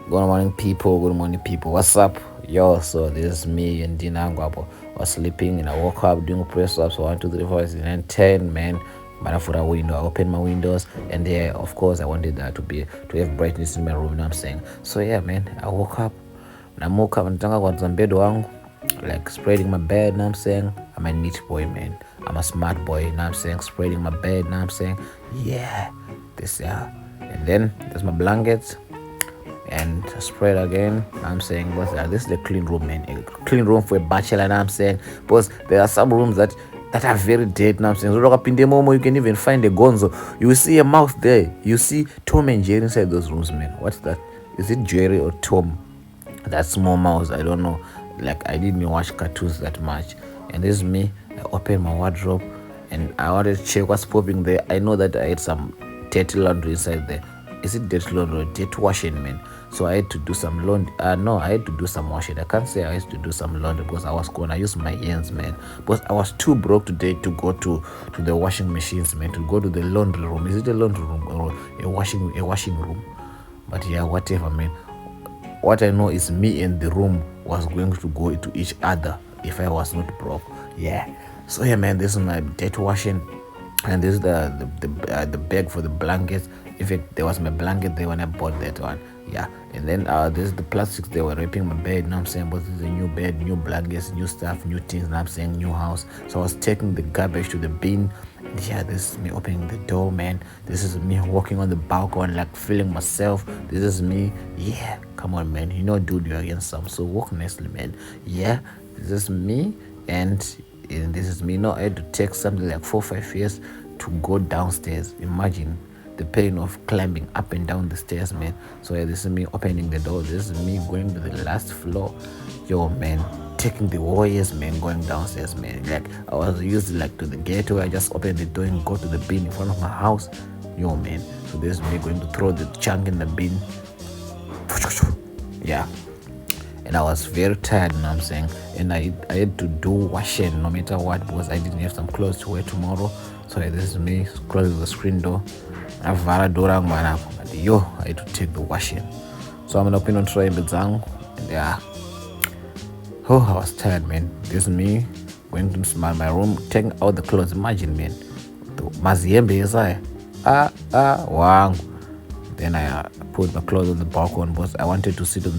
Good morning, people. Good morning, people. What's up? Yo, so this is me and Dina Ngwapo. I was sleeping and I woke up doing press ups. 1, 2, 3, 4, 5, 6, 9, 10, man. But for a window, I opened my windows, and there, of course, I wanted that to have brightness in my room. You know what I'm saying? So yeah, man. I woke up. And I woke up and tanga kwa bed wangu, like spreading my bed. You know what I'm saying? I'm a neat boy, man. I'm a smart boy. You know what I'm saying? Spreading my bed. You know what I'm saying? Yeah, this and then there's my blankets and spread again. I'm saying, but this is the clean room, man. A clean room for a bachelor. I'm saying, because there are some rooms that are very dead. I'm saying, so up in the moment, you can even find a gonzo. You will see a mouse there. You see Tom and Jerry inside those rooms, man. What's that? Is it Jerry or Tom? That small mouse. I don't know. Like, I didn't watch cartoons that much. And this is me. I open my wardrobe and I wanted to check what's popping there. I know that I had some dirty laundry inside there. Is it dirty laundry or dirty washing, man? So I had to do some laundry. No, I had to do some washing. I can't say I used to do some laundry because I was gonna use my hands, man. But I was too broke today to go to the washing machines, man. To go to the laundry room. Is it a laundry room or a washing room? But yeah, whatever, man. What I know is me and the room was going to go into each other if I was not broke. Yeah. So yeah, man, this is my dirty washing, and this is the bag for the blankets. In fact, there was my blanket there when I bought that one. Yeah. And then this is the plastics they were wrapping my bed. You know what I'm saying? But this is a new bed, new blankets, new stuff, new things. You know what I'm saying? New house. So I was taking the garbage to the bin. Yeah, this is me opening the door, man. This is me walking on the balcony, like feeling myself. This is me. Yeah, come on, man. You know, dude, you're against some. So walk nicely, man. Yeah, this is me, and this is me. I had to take something like 4 or 5 years to go downstairs. Imagine the pain of climbing up and down the stairs, man. So yeah, this is me opening the door. This is me going to the last floor. Yo, man, taking the warriors, man, going downstairs, man. Like, I was used like to the gateway. I just open the door and go to the bin in front of my house. Yo, man. So this is me going to throw the chunk in the bin. Yeah. And I was very tired, you know what I'm saying? And I had to do washing no matter what, because I didn't have some clothes to wear tomorrow. So yeah, this is me closing the screen door. I had to take the washing. So I'm gonna open on try and yeah. Oh, I was tired, man. This is me going to my room, taking out the clothes. Imagine, man. Maziyembe yesaya. Wow. Then I put my clothes on the balcony because I wanted to sit on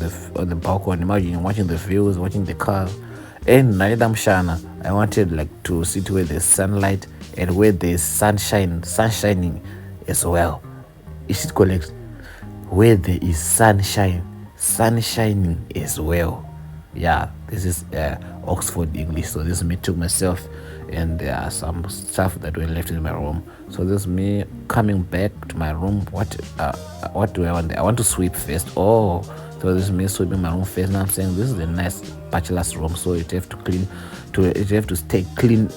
the balcony. Imagine watching the views, watching the cars. And Naida Mshana, I wanted like to sit where there's sunlight and where there's sunshining as well. Is it correct? Where there is sunshining as well. Yeah, this is Oxford English. So this is me to myself, and there are some stuff that were left in my room. So this is me coming back to my room. What do I want? I want to sweep first. Oh, so this is me sweeping my room first. Now I'm saying this is a nice bachelor's room, so it have to clean, it have to stay clean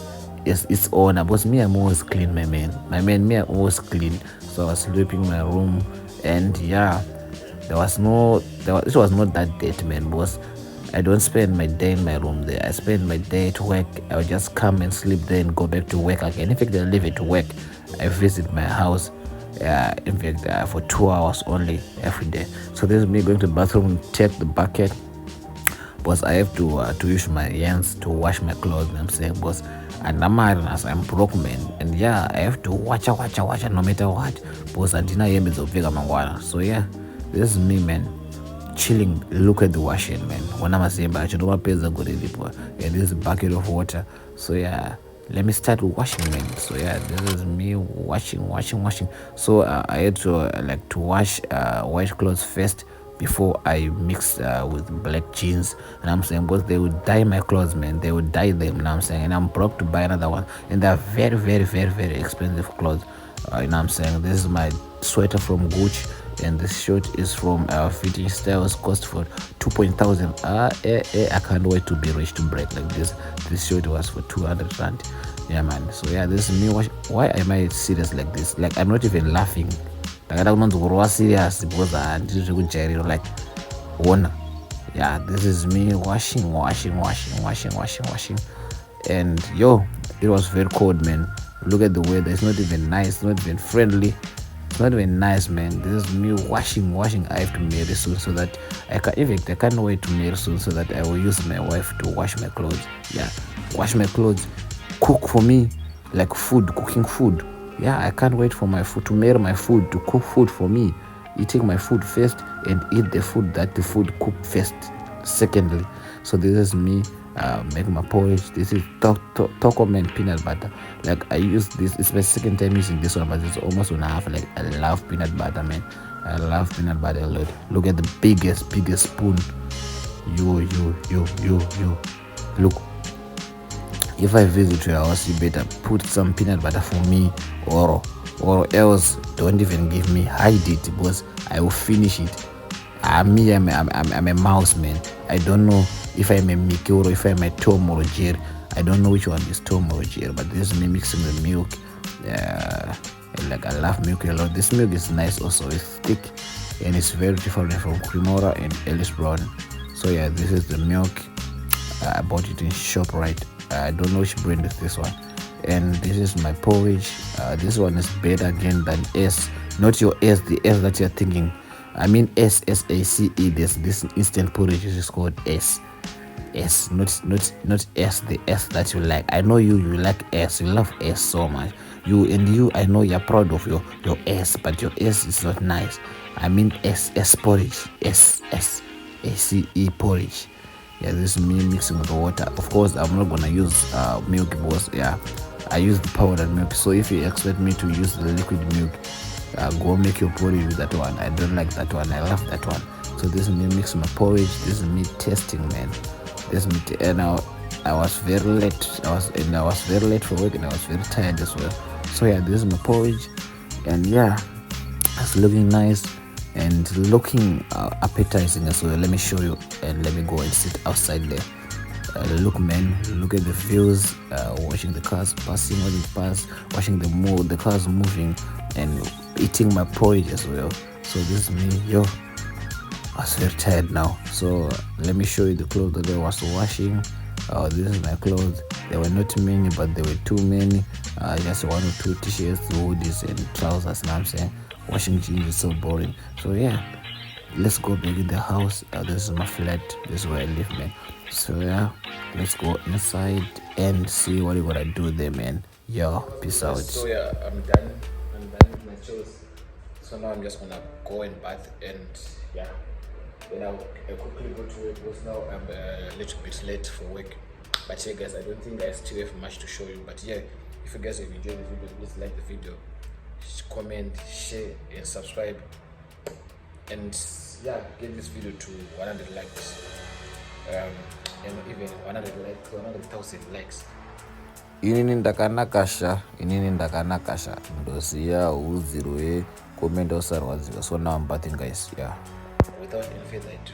as its owner. Because me, I'm always clean, my man. Me, I'm always clean. So I was sweeping my room, and yeah, it was not that dirty, man. Because I don't spend my day in my room there. I spend my day at work. I will just come and sleep there and go back to work again. In fact, I leave it to work. I visit my house, in fact, for 2 hours only every day. So this is me going to the bathroom, take the bucket, because I have to use my hands to wash my clothes. You know I'm saying, because I'm broke, man, and yeah, I have to watch no matter what, because I didn't hear me to. So yeah, this is me, man, chilling. Look at the washing, man. When I'm saying, but I don't want to pay the good people. Yeah, this is a bucket of water. So yeah, let me start washing, man. So yeah, this is me washing. So I had to like to wash white clothes first before I mix with black jeans. And I'm saying, but they would dye my clothes, man. They would dye them. You know what I'm saying? And I'm broke to buy another one. And they're very, very, very, very expensive clothes. You know what I'm saying? This is my sweater from Gucci, and this shirt is from Fitting Styles, cost for 2,000. I can't wait to be rich to break like this. This shirt was for 200 rand. Yeah, man. So yeah, this is me. Why am I serious like this? Like, I'm not even laughing. Like, I don't want to grow serious because I did like one. Yeah, this is me washing. And yo, it was very cold, man. Look at the weather. It's not even nice. It's not even friendly. it's not even nice, man. This is me washing. I have to marry soon, so that I can. In fact, I can't wait to marry soon, so that I will use my wife to wash my clothes. Yeah, wash my clothes, cook for me, like food, cooking food. Yeah, I can't wait for my food to marry my food, to cook food for me, eating my food first and eat the food that the food cooked first. Secondly, so this is me make my porridge. This is Tokom and peanut butter. Like I use this, it's my second time using this one, but it's almost 1.5. Like I love peanut butter, man. I love peanut butter a lot. Look at the biggest spoon. You look. If I visit your house, you better put some peanut butter for me, or else don't even give me. Hide it, because I will finish it. I'm a mouse, man. I don't know if I'm a Mickey or if I'm a Tom or a Jerry. I don't know which one is Tom or Jerry, but this is me mixing the milk. Like I love milk a lot. This milk is nice also. It's thick and it's very different from Cremora and Ellis Brown. So yeah, this is the milk. I bought it in ShopRite. I don't know which brand is this one. And this is my porridge. This one is better again than S. Not your S, the S that you're thinking. I mean SSACE. This instant porridge is called S. Not S, the S that you like. I know you like S. You love S so much. You, I know you're proud of your S, but your S is not nice. I mean S porridge. SSACE porridge. Yeah, this is me mixing with the water. Of course, I'm not gonna use milk, because I use the powdered milk. So if you expect me to use the liquid milk, go make your porridge with that one. I don't like that one. I love that one. So this is me mixing my porridge. This is me testing, man. This is me and I was very late. I was very late for work, and I was very tired as well. So yeah, this is my porridge, and yeah, it's looking nice and looking appetizing as well. Let me show you, and let me go and sit outside there. Look, man, look at the views. Watching the cars passing, watching the cars moving, and eating my porridge as well. So this is me, yo. I was very tired now. So let me show you the clothes that I was washing. This is my clothes. There were not many, but there were too many. Just 1 or 2 t-shirts, hoodies, and trousers. You know what I'm saying? Washing jeans is so boring. So yeah, let's go back in the house. This is my flat. This is where I live, man. So yeah, let's go inside and see what we're gonna do there, man. Yo, peace out. So yeah, I'm done with my chores. So now I'm just gonna go and bath, and yeah, then I'll quickly go to work, because now I'm a little bit late for work. But yeah, guys, I don't think I still have much to show you. But yeah, if you guys have enjoyed the video, please like the video, comment, share, and subscribe. And yeah, get this video to 100 likes. And even 100,000 likes. Inini ndakanakasha ndoziya uzirwe komenda usarwadziwa. So now I'm bathing, guys. Yeah, without any further ado,